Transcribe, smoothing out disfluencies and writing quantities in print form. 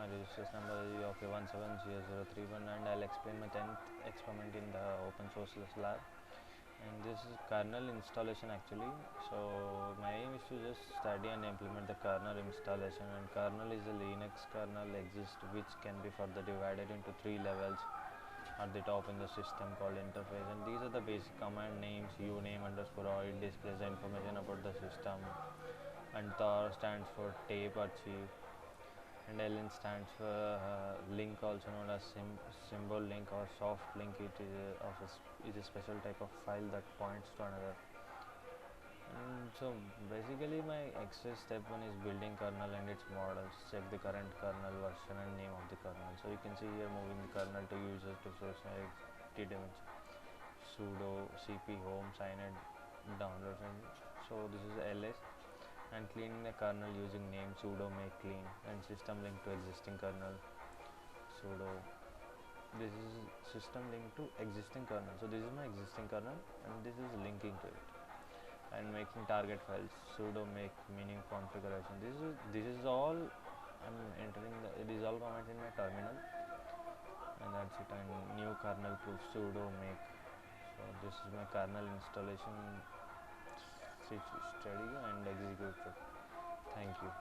my registration number is OK170031, and I'll explain my 10th experiment in the open source lab. And this is kernel installation actually. So my aim is to just study and implement the kernel installation, and kernel is a Linux kernel exists which can be further divided into 3 levels at the top in the system called interface, and these are the basic command names. Uname underscore oid displays the information about the system, and TOR stands for tape archive, and LN stands for link, also known as symbol link or soft link. It is a special type of file that points to another. And so basically my exercise step 1 is building kernel and its models. Check the current kernel version and name of the kernel. So you can see here, moving the kernel to users to source dimension sudo cp home sign and downloads, and so this is ls, and cleaning the kernel using name sudo make clean, and system link to existing kernel sudo. This is system link to existing kernel, so this is my existing kernel and this is linking to it, and making target files sudo make meaning configuration. This is all I'm entering it is all comments in my terminal, and that's it. And new kernel proof sudo make. So this is my kernel installation, study and executed. Thank you.